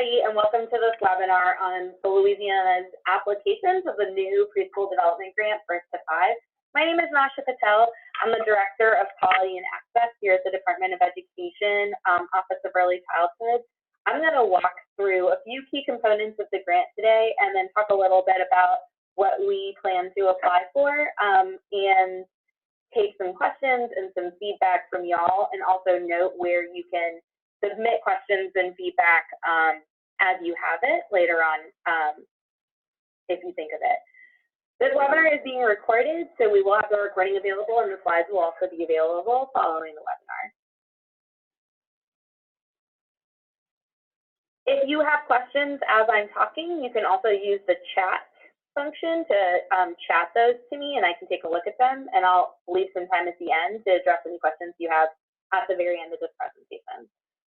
everybody, and welcome to this webinar on the Louisiana's applications of the new Preschool Development Grant Birth to 5. My name is Nasha Patel. I'm the Director of Quality and Access here at the Department of Education, Office of Early Childhood. I'm going to walk through a few key components of the grant today and then talk a little bit about what we plan to apply for and take some questions and some feedback from y'all, and also note where you can submit questions and feedback as you have it later on if you think of it. This webinar is being recorded, so we will have the recording available and the slides will also be available following the webinar. If you have questions as I'm talking, you can also use the chat function to chat those to me, and I can take a look at them, and I'll leave some time at the end to address any questions you have at the very end of this presentation.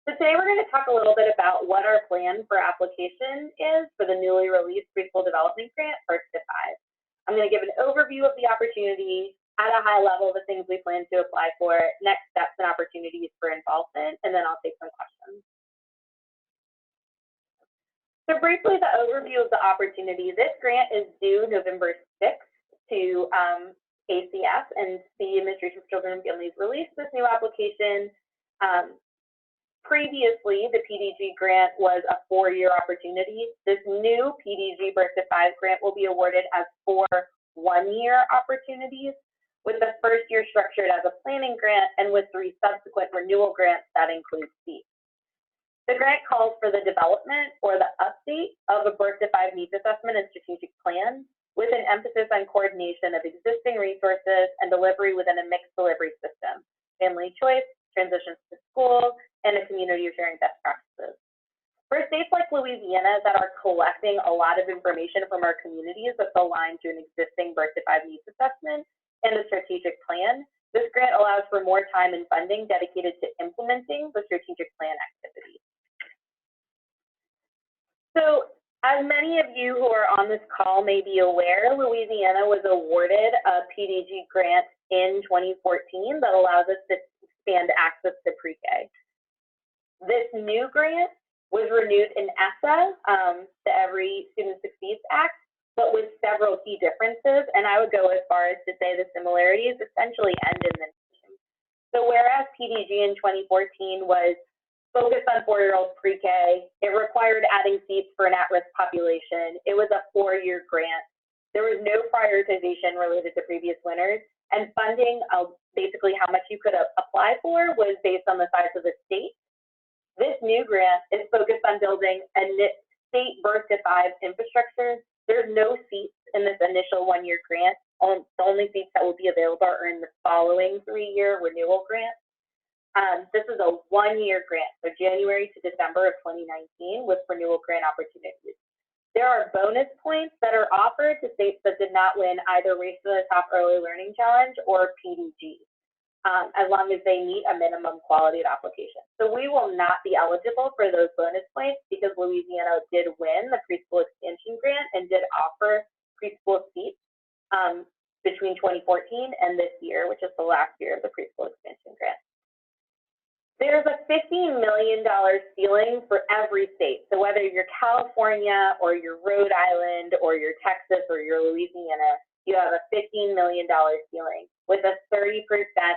So today we're going to talk a little bit about what our plan for application is for the newly released Preschool Development Grant Birth to 5. I'm going to give an overview of the opportunity at a high level, the things we plan to apply for, next steps and opportunities for involvement, and then I'll take some questions. So briefly, the overview of the opportunity. This grant is due November 6th to ACF, and the Administration for Children and Families released this new application. Previously, the PDG grant was a 4-year opportunity. This new PDG Birth to 5 grant will be awarded as 4 one-year opportunities, with the first year structured as a planning grant and with 3 subsequent renewal grants that include seats. The grant calls for the development or the update of a Birth to 5 needs assessment and strategic plan, with an emphasis on coordination of existing resources and delivery within a mixed delivery system, family choice, transitions to school, and a community of sharing best practices. For states like Louisiana that are collecting a lot of information from our communities that's aligned to an existing Birth to 5 needs assessment and a strategic plan, this grant allows for more time and funding dedicated to implementing the strategic plan activities. So, as many of you who are on this call may be aware, Louisiana was awarded a PDG grant in 2014 that allows us to expand access to pre-K. This new grant was renewed in ESSA, the Every Student Succeeds Act, but with several key differences, and I would go as far as to say the similarities essentially end in the name. So whereas PDG in 2014 was focused on 4-year-old pre-K, it required adding seats for an at-risk population. It was a 4-year grant. There was no prioritization related to previous winners, and funding of basically how much you could apply for was based on the size of the state. This new grant is focused on building a state Birth to 5 infrastructure. There's no seats in this initial 1-year grant. The only seats that will be available are in the following 3-year renewal grant. This is a 1-year grant, so January to December of 2019 with renewal grant opportunities. There are bonus points that are offered to states that did not win either Race to the Top Early Learning Challenge or PDG, as long as they meet a minimum quality of application. So we will not be eligible for those bonus points because Louisiana did win the preschool expansion grant and did offer preschool seats between 2014 and this year, which is the last year of the preschool expansion grant. There's a $15 million ceiling for every state. So whether you're California or you're Rhode Island or you're Texas or you're Louisiana, you have a $15 million ceiling with a 30%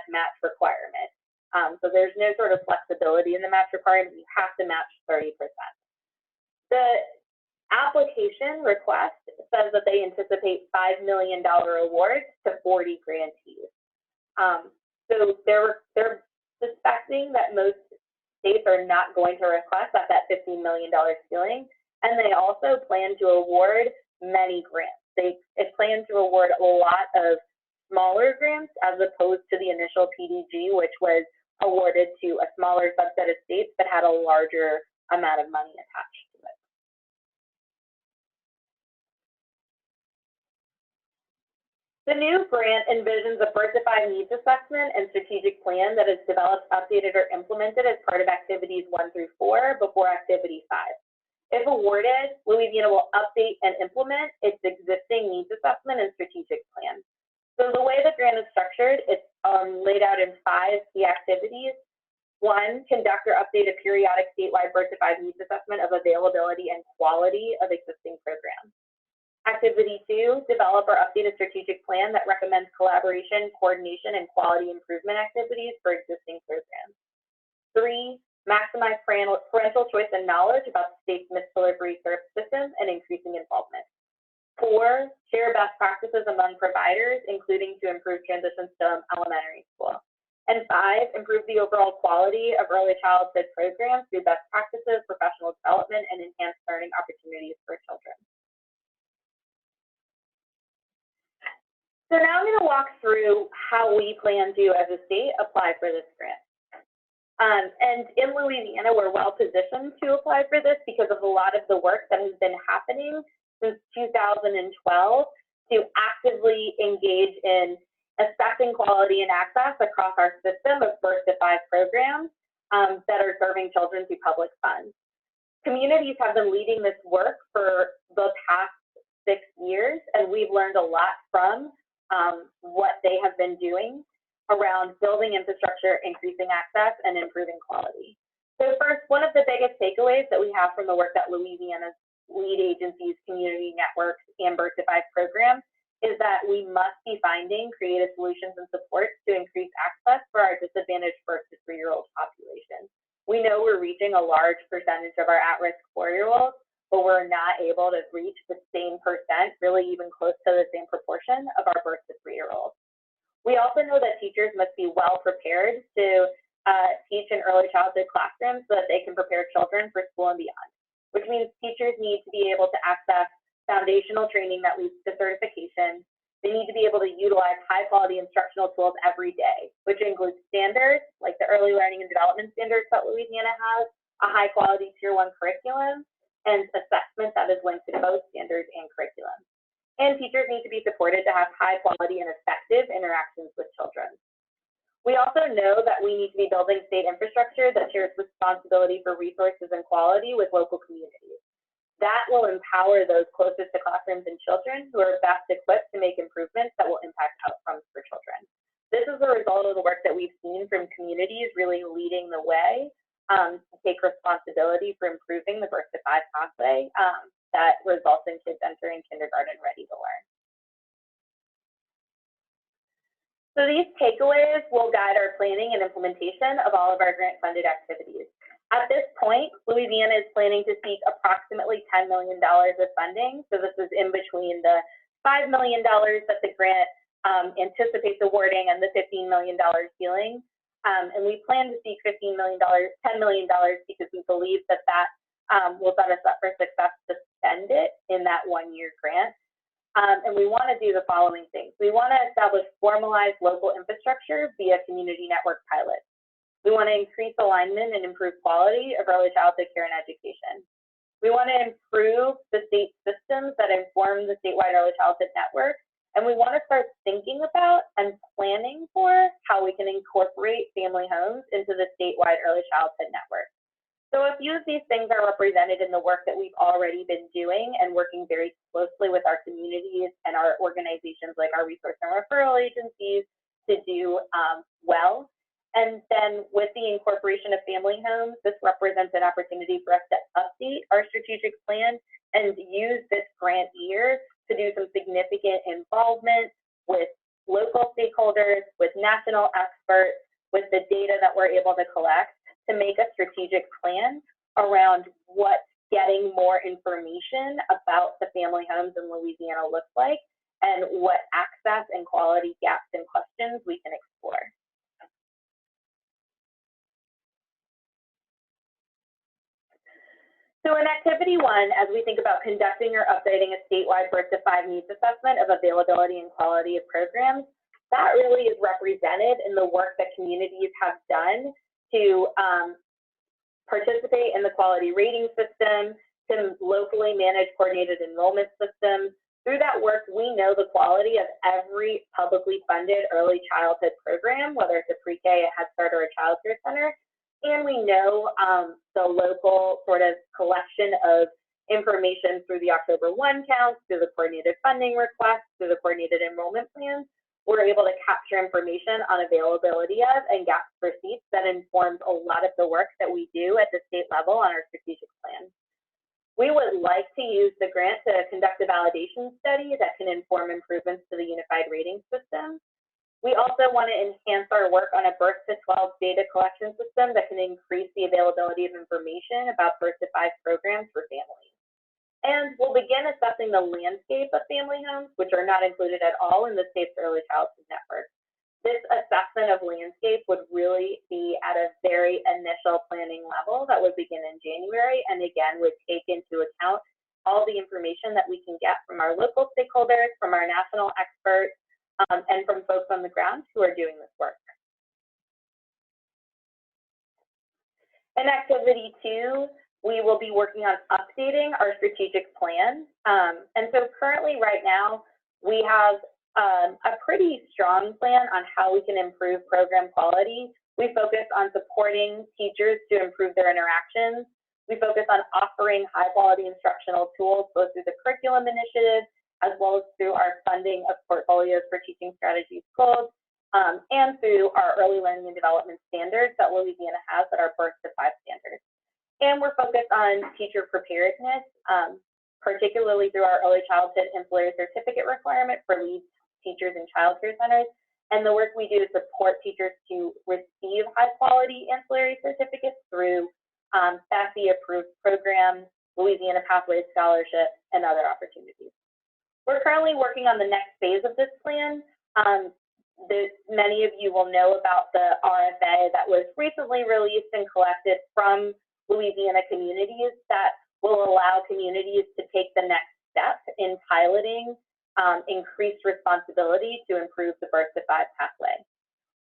match requirement. So there's no sort of flexibility in the match requirement. You have to match 30%. The application request says that they anticipate $5 million awards to 40 grantees. So they're suspecting that most states are not going to request at that $15 million ceiling, and they also plan to award many grants. They plan to award a lot of smaller grants as opposed to the initial PDG, which was awarded to a smaller subset of states but had a larger amount of money attached to it. The new grant envisions a Birth to 5 needs assessment and strategic plan that is developed, updated, or implemented as part of activities 1 through 4 before activity 5. If awarded, Louisiana will update and implement its existing needs assessment and strategic plan. So the way the grant is structured, it's laid out in 5 key activities. 1, conduct or update a periodic statewide birth to 5 needs assessment of availability and quality of existing programs. Activity 2, develop or update a strategic plan that recommends collaboration, coordination, and quality improvement activities for existing programs. 3, maximize parental choice and knowledge about the state's missed delivery service system and increasing involvement. 4, share best practices among providers, including to improve transitions to elementary school. And 5, improve the overall quality of early childhood programs through best practices, professional development, and enhanced learning opportunities for children. So now I'm going to walk through how we plan to, as a state, apply for this grant. And in Louisiana, we're well positioned to apply for this because of a lot of the work that has been happening since 2012 to actively engage in assessing quality and access across our system of birth to 5 programs that are serving children through public funds. Communities have been leading this work for the past 6 years, and we've learned a lot from what they have been doing around building infrastructure, increasing access, and improving quality. So first, one of the biggest takeaways that we have from the work that Louisiana's lead agencies, community networks, and birth to 5 programs is that we must be finding creative solutions and supports to increase access for our disadvantaged birth to 3-year-old population. We know we're reaching a large percentage of our at-risk 4-year-olds, but we're not able to reach the same percent, really even close to the same proportion of our birth to 3-year-olds. We also know that teachers must be well prepared to teach in early childhood classrooms so that they can prepare children for school and beyond, which means teachers need to be able to access foundational training that leads to certification. They need to be able to utilize high-quality instructional tools every day, which includes standards like the early learning and development standards that Louisiana has, a high-quality Tier 1 curriculum, and assessment that is linked to both standards and curriculum. And teachers need to be supported to have high-quality and effective interactions with children. We also know that we need to be building state infrastructure that shares responsibility for resources and quality with local communities. That will empower those closest to classrooms and children who are best equipped to make improvements that will impact outcomes for children. This is a result of the work that we've seen from communities really leading the way to take responsibility for improving the birth to 5 pathway that results in kids entering kindergarten ready to learn. So these takeaways will guide our planning and implementation of all of our grant-funded activities. At this point, Louisiana is planning to seek approximately $10 million of funding. So this is in between the $5 million that the grant anticipates awarding and the $15 million ceiling. And we plan to seek $10 million because we believe that will set us up for success to spend it in that 1-year grant. And we want to do the following things. We want to establish formalized local infrastructure via community network pilots. We want to increase alignment and improve quality of early childhood care and education. We want to improve the state systems that inform the statewide early childhood network. And we want to start thinking about and planning for how we can incorporate family homes into the statewide early childhood network. So a few of these things are represented in the work that we've already been doing and working very closely with our communities and our organizations like our resource and referral agencies to do well. And then with the incorporation of family homes, this represents an opportunity for us to update our strategic plan and use this grant year to do some significant involvement with local stakeholders, with national experts, with the data that we're able to collect to make a strategic plan around what getting more information about the family homes in Louisiana looks like and what access and quality gaps and questions we can explore. So in activity 1, as we think about conducting or updating a statewide birth to 5 needs assessment of availability and quality of programs, that really is represented in the work that communities have done to participate in the quality rating system, to locally manage coordinated enrollment systems. Through that work, we know the quality of every publicly funded early childhood program, whether it's a pre-K, a Head Start, or a child care center. And we know the local sort of collection of information through the October 1 counts, through the coordinated funding requests, through the coordinated enrollment plans, we're able to capture information on availability of and gaps for seats that informs a lot of the work that we do at the state level on our strategic plan. We would like to use the grant to conduct a validation study that can inform improvements to the unified rating system. We also want to enhance our work on a birth to 12 data collection system that can increase the availability of information about birth to 5 programs for families. And we'll begin assessing the landscape of family homes, which are not included at all in the state's early childhood network. This assessment of landscape would really be at a very initial planning level that would begin in January, and again would take into account all the information that we can get from our local stakeholders, from our national experts, and from folks on the ground who are doing this work. In activity 2, we will be working on updating our strategic plan. And so currently right now, we have a pretty strong plan on how we can improve program quality. We focus on supporting teachers to improve their interactions. We focus on offering high quality instructional tools, both through the curriculum initiative, as well as through our funding of portfolios for teaching strategies goals, and through our early learning and development standards that Louisiana has that are birth to 5 standards. And we're focused on teacher preparedness, particularly through our early childhood ancillary certificate requirement for lead teachers and child care centers. And the work we do to support teachers to receive high quality ancillary certificates through FAFSA-approved programs, Louisiana Pathways Scholarship, and other opportunities. We're currently working on the next phase of this plan. Many of you will know about the RFA that was recently released and collected from Louisiana communities that will allow communities to take the next step in piloting increased responsibility to improve the birth to 5 pathway.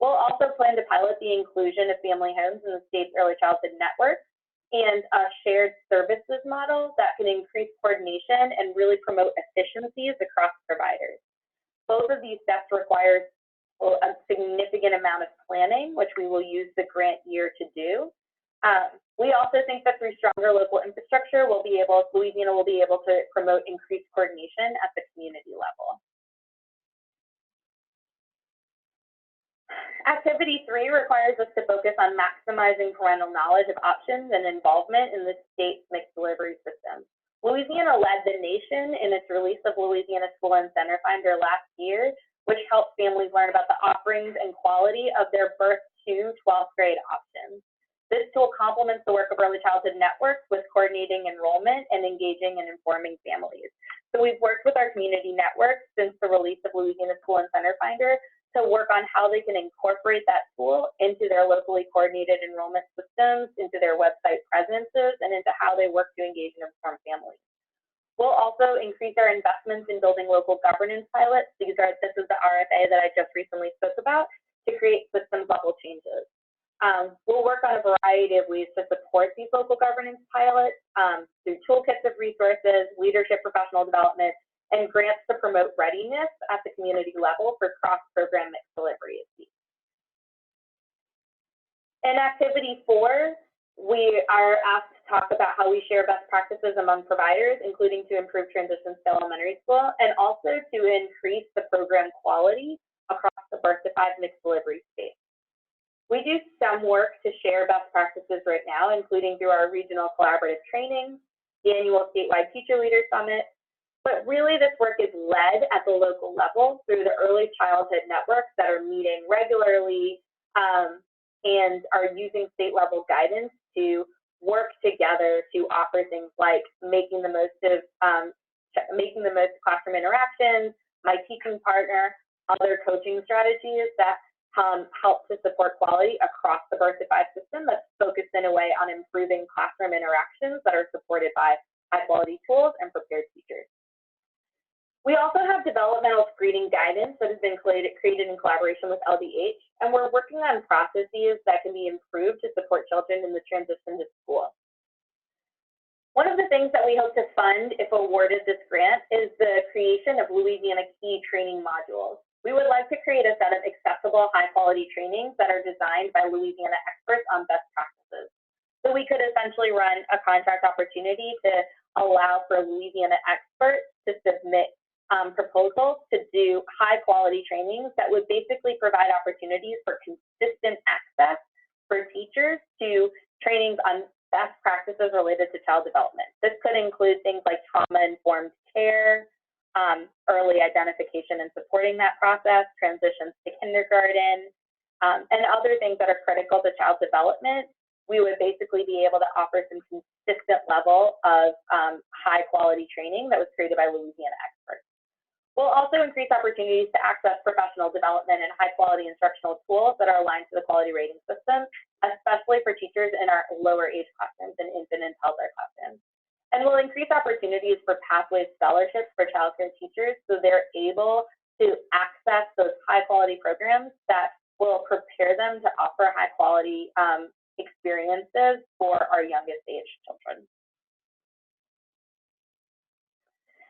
We'll also plan to pilot the inclusion of family homes in the state's early childhood network and a shared services model that can increase coordination and really promote efficiencies across providers. Both of these steps require a significant amount of planning, which we will use the grant year to do. We also think that through stronger local infrastructure, Louisiana will be able to promote increased coordination at the community level. Activity 3 requires us to focus on maximizing parental knowledge of options and involvement in the state's mixed delivery system. Louisiana led the nation in its release of Louisiana School and Center Finder last year, which helped families learn about the offerings and quality of their birth to 12th grade options. This tool complements the work of early childhood networks with coordinating enrollment and engaging and informing families. So we've worked with our community networks since the release of Louisiana School and Center Finder to work on how they can incorporate that tool into their locally coordinated enrollment systems, into their website presences, and into how they work to engage and inform families. We'll also increase our investments in building local governance pilots. This is the RFA that I just recently spoke about, to create systems level changes. We'll work on a variety of ways to support these local governance pilots through toolkits of resources, leadership professional development, and grants to promote readiness at the community level for cross-program mixed delivery. In activity 4, we are asked to talk about how we share best practices among providers, including to improve transitions to elementary school, and also to increase the program quality across the birth to 5 mixed delivery space. We do some work to share best practices right now, including through our regional collaborative training, the annual statewide teacher leader summit, but really this work is led at the local level through the early childhood networks that are meeting regularly and are using state level guidance to work together to offer things like making the most of classroom interactions, my teaching partner, other coaching strategies that help to support quality across the birth to 5 system that's focused in a way on improving classroom interactions that are supported by high quality tools and prepared teachers. We also have developmental screening guidance that has been created in collaboration with LDH, and we're working on processes that can be improved to support children in the transition to school. One of the things that we hope to fund if awarded this grant is the creation of Louisiana key training modules. We would like to create a set of accessible, high-quality trainings that are designed by Louisiana experts on best practices. So we could essentially run a contract opportunity to allow for Louisiana experts to submit proposals to do high-quality trainings that would basically provide opportunities for consistent access for teachers to trainings on best practices related to child development. This could include things like trauma-informed care, early identification and supporting that process, transitions to kindergarten, and other things that are critical to child development. We would basically be able to offer some consistent level of high-quality training that was created by Louisiana experts. We'll also increase opportunities to access professional development and high-quality instructional tools that are aligned to the quality rating system, especially for teachers in our lower age classrooms and infant and toddler classrooms. And we'll increase opportunities for pathway scholarships for childcare teachers so they're able to access those high-quality programs that will prepare them to offer high-quality experiences for our youngest age children.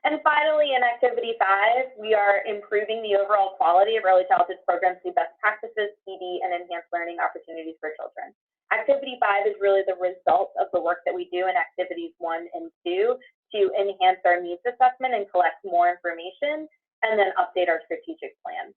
And finally, in Activity 5, we are improving the overall quality of early childhood programs through best practices, PD, and enhanced learning opportunities for children. Activity 5 is really the result of the work that we do in Activities 1 and 2 to enhance our needs assessment and collect more information, and then update our strategic plan.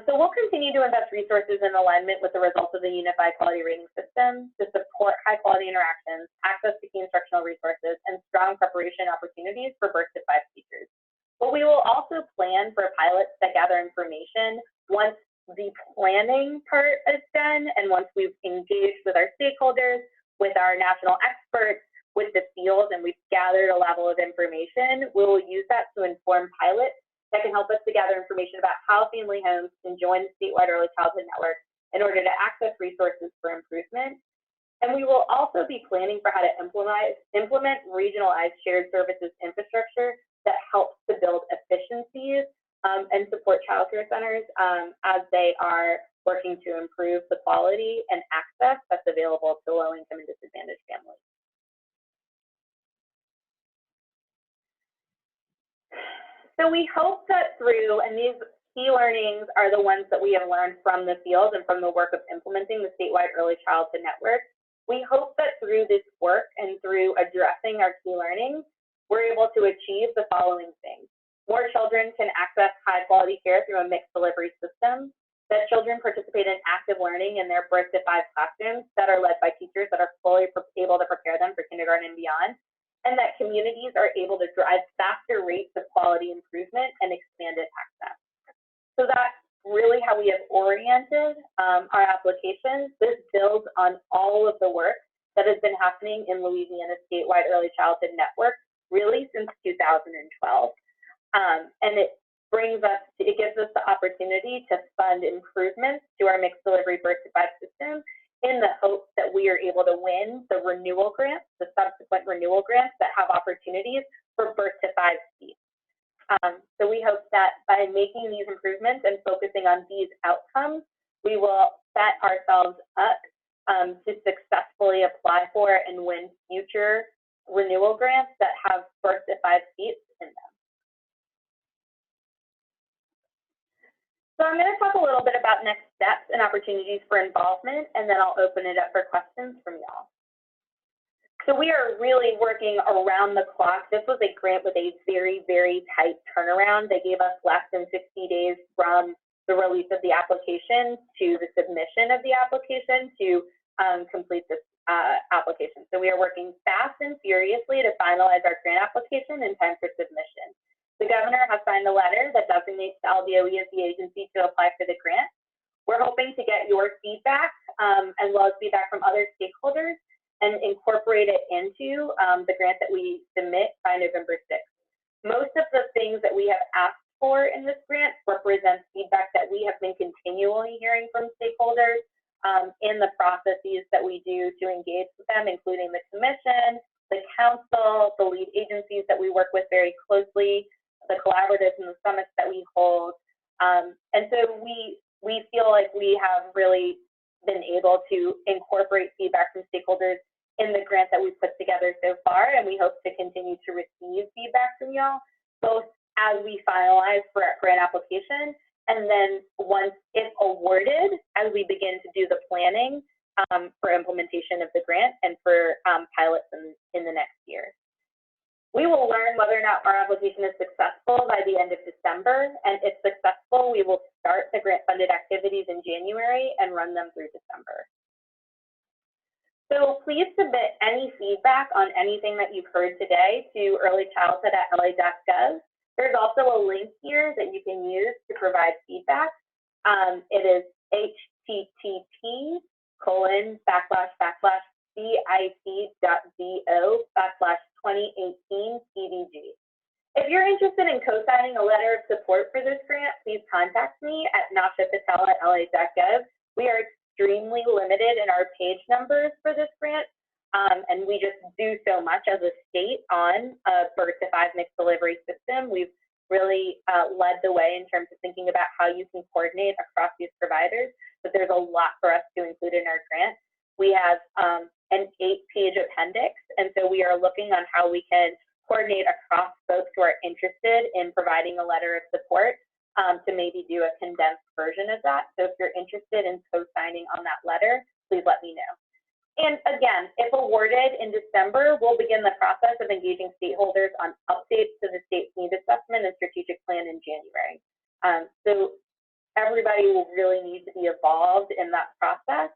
So we'll continue to invest resources in alignment with the results of the Unified Quality Rating System to support high-quality interactions, access to key instructional resources, and strong preparation opportunities for birth to 5 teachers. But we will also plan for pilots that gather information once the planning part is done and once we've engaged with our stakeholders, with our national experts, with the field, and we've gathered a level of information. We will use that to inform pilots that can help us to gather information about how family homes can join the statewide early childhood network in order to access resources for improvement. And we will also be planning for how to implement regionalized shared services infrastructure that helps to build efficiencies and support childcare centers as they are working to improve the quality and access that's available to low-income and disadvantaged families. So we hope that through, and these key learnings are the ones that we have learned from the field and from the work of implementing the statewide early childhood network. We hope that through this work and through addressing our key learnings, we're able to achieve the following things. More children can access high quality care through a mixed delivery system, that children participate in active learning in their birth to 5 classrooms that are led by teachers that are fully able to prepare them for kindergarten and beyond, and that communities are able to drive faster rates of quality improvement and expanded access. So that's really how we have oriented our applications. This builds on all of the work that has been happening in Louisiana's statewide early childhood network really since 2012. And it gives us the opportunity to fund improvements to our mixed delivery birth to 5 system in the hopes that we are able to win the renewal grants, the subsequent renewal grants that have opportunities for birth to 5 seats. So we hope that by making these improvements and focusing on these outcomes, we will set ourselves up to successfully apply for and win future renewal grants that have birth to 5 seats in them. So I'm going to talk a little bit about next steps and opportunities for involvement, and then I'll open it up for questions from y'all. So we are really working around the clock. This was a grant with a very, very tight turnaround. They gave us less than 60 days from the release of the application to the submission of the application to complete this application. So we are working fast and furiously to finalize our grant application in time for submission. The governor has signed a letter that designates the LDOE as the agency to apply for the grant. We're hoping to get your feedback as well as feedback from other stakeholders and incorporate it into the grant that we submit by November 6th. Most of the things that we have asked for in this grant represent feedback that we have been continually hearing from stakeholders in the processes that we do to engage with them, including the commission, the council, the lead agencies that we work with very closely, the collaboratives and the summits that we hold. And so we feel like we have really been able to incorporate feedback from stakeholders in the grant that we've put together so far, and we hope to continue to receive feedback from y'all, both as we finalize for our grant application, and then once if awarded, as we begin to do the planning for implementation of the grant and for pilots in the next year. We will learn whether or not our application is successful by the end of December, and if successful, we will start the grant-funded activities in January and run them through December. So please submit any feedback on anything that you've heard today to earlychildhood@la.gov. There's also a link here that you can use to provide feedback. It is http://bic.go/2018 PDG. If you're interested in co-signing a letter of support for this grant, please contact me at nashapatel@la.gov. We are extremely limited in our page numbers for this grant, and we just do so much as a state on a birth to 5 mixed delivery system. We've really led the way in terms of thinking about how you can coordinate across these providers, but there's a lot for us to include in our grant. We have an 8-page appendix, and so we are looking on how we can coordinate across folks who are interested in providing a letter of support to maybe do a condensed version of that. So if you're interested in co-signing on that letter, please let me know. And again, if awarded in December, we'll begin the process of engaging stakeholders on updates to the state's need assessment and strategic plan in January. So everybody will really need to be involved in that process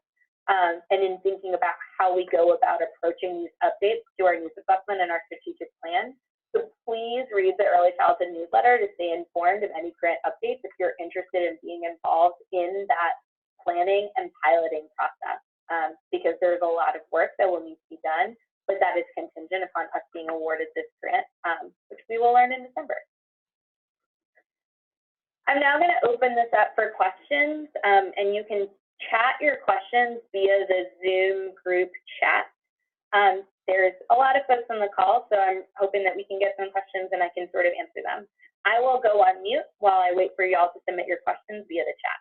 and in thinking about how we go about approaching these updates to our needs assessment and our strategic plan. So please read the Early Childhood newsletter to stay informed of any grant updates if you're interested in being involved in that planning and piloting process, because there's a lot of work that will need to be done, but that is contingent upon us being awarded this grant, which we will learn in December. I'm now going to open this up for questions, and you can chat your questions via the Zoom group chat. There's a lot of folks on the call, so I'm hoping that we can get some questions and I can sort of answer them. I will go on mute while I wait for y'all to submit your questions via the chat.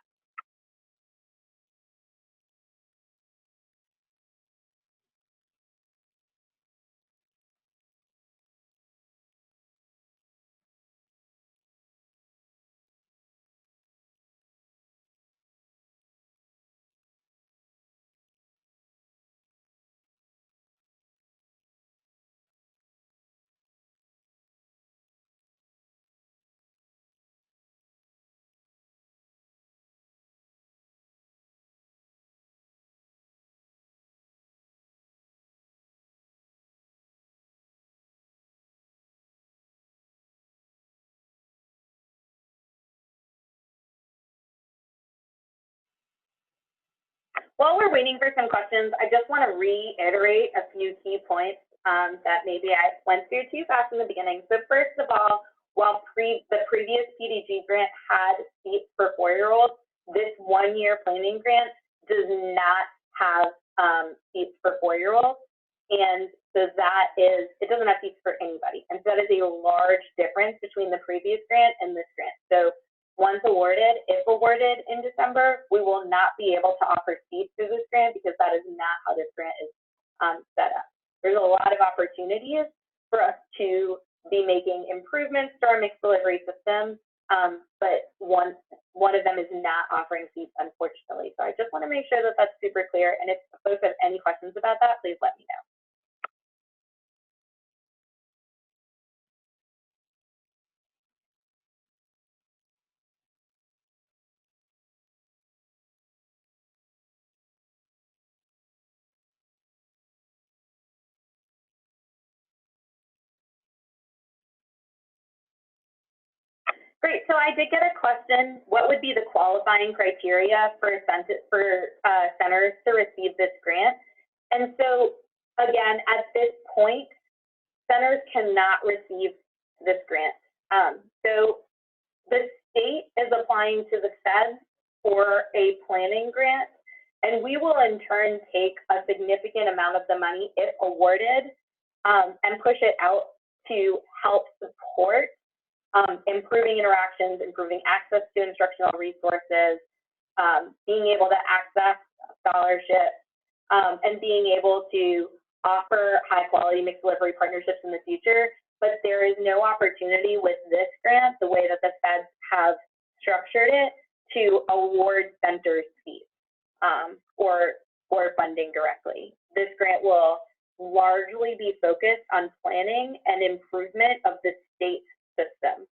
While we're waiting for some questions, I just want to reiterate a few key points that maybe I went through too fast in the beginning. So first of all, while the previous PDG grant had seats for 4-year-olds, this 1-year planning grant does not have seats for 4-year-olds. And so that is, it doesn't have seats for anybody. And so that is a large difference between the previous grant and this grant. So once awarded, if awarded in December, we will not be able to offer seats through this grant because that is not how this grant is set up. There's a lot of opportunities for us to be making improvements to our mixed delivery system, but one of them is not offering seats, unfortunately. So I just want to make sure that that's super clear. And if folks have any questions about that, please let me know. Great. So I did get a question. What would be the qualifying criteria for centers to receive this grant? And so, again, at this point, centers cannot receive this grant. So the state is applying to the feds for a planning grant, and we will in turn take a significant amount of the money, if awarded, and push it out to help support improving interactions, improving access to instructional resources, being able to access scholarships, and being able to offer high-quality mixed delivery partnerships in the future. But there is no opportunity with this grant, the way that the feds have structured it, to award centers fees or funding directly. This grant will largely be focused on planning and improving improvement of the state system.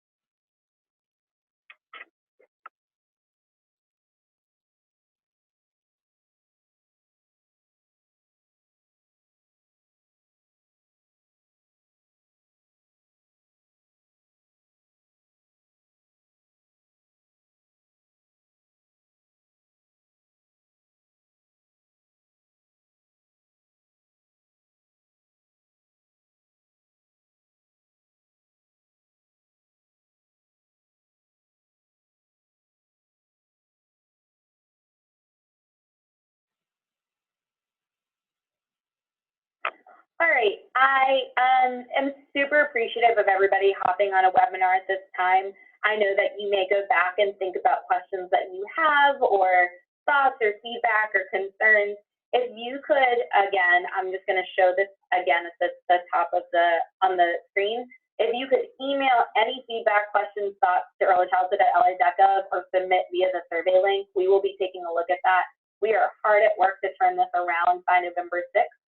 All right, I am super appreciative of everybody hopping on a webinar at this time. I know that you may go back and think about questions that you have or thoughts or feedback or concerns. If you could, again, I'm just going to show this again at the top of on the screen. If you could email any feedback, questions, thoughts to earlychildhood@la.gov or submit via the survey link, we will be taking a look at that. We are hard at work to turn this around by November 6th.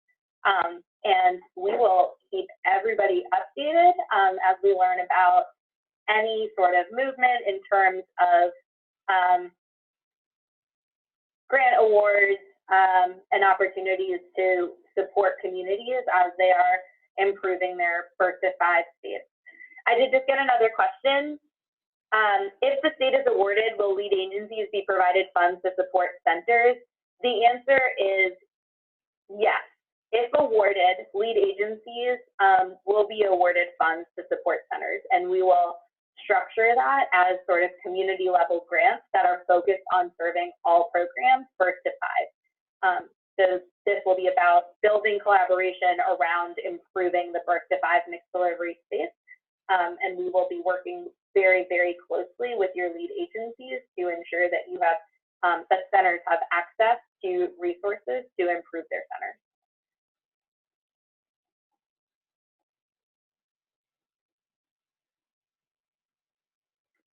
And we will keep everybody updated as we learn about any sort of movement in terms of grant awards and opportunities to support communities as they are improving their birth to 5 states. I did just get another question. If the state is awarded, will lead agencies be provided funds to support centers? The answer is yes. If awarded, lead agencies will be awarded funds to support centers, and we will structure that as sort of community level grants that are focused on serving all programs birth to 5. So this will be about building collaboration around improving the birth to 5 mixed delivery space, and we will be working very, very closely with your lead agencies to ensure that you have that centers have access to resources to improve their centers.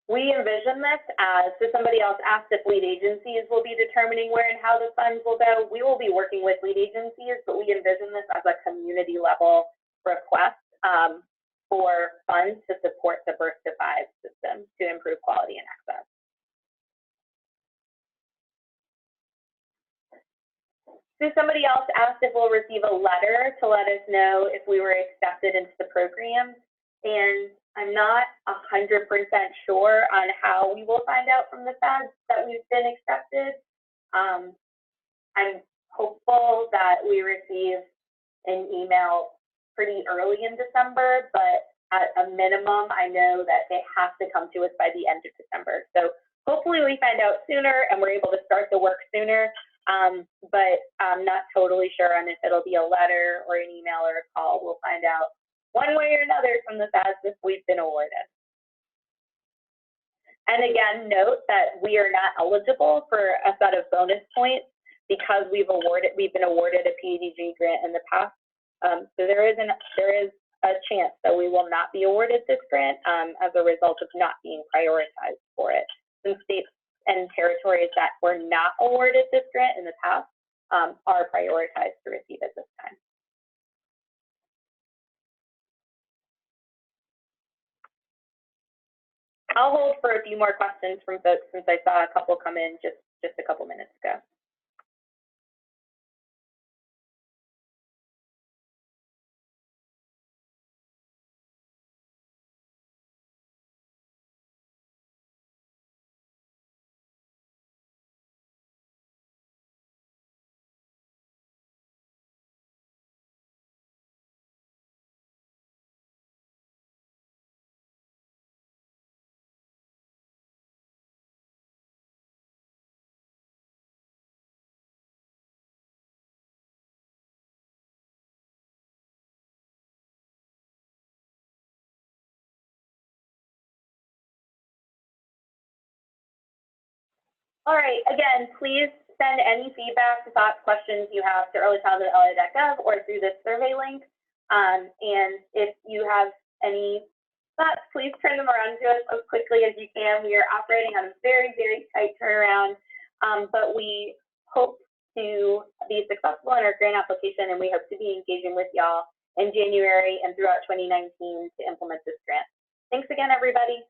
We envision this as, so somebody else asked if lead agencies will be determining where and how the funds will go. We will be working with lead agencies, but we envision this as a community level request for funds to support the birth to 5 system to improve quality and access. So somebody else asked if we'll receive a letter to let us know if we were accepted into the program. And I'm not 100% sure on how we will find out from the feds that we've been accepted. I'm hopeful that we receive an email pretty early in December, but at a minimum, I know that they have to come to us by the end of December. So hopefully we find out sooner and we're able to start the work sooner, but I'm not totally sure on if it'll be a letter or an email or a call. We'll find out one way or another from the feds if we've been awarded. And again, note that we are not eligible for a set of bonus points because we've been awarded a PDG grant in the past. So there is a chance that we will not be awarded this grant as a result of not being prioritized for it. Some states and territories that were not awarded this grant in the past are prioritized to receive it this time. I'll hold for a few more questions from folks since I saw a couple come in just a couple minutes ago. All right, again, please send any feedback, thoughts, questions you have to earlychildhood@la.gov or through this survey link. And if you have any thoughts, please turn them around to us as quickly as you can. We are operating on a very, very tight turnaround, but we hope to be successful in our grant application, and we hope to be engaging with y'all in January and throughout 2019 to implement this grant. Thanks again, everybody.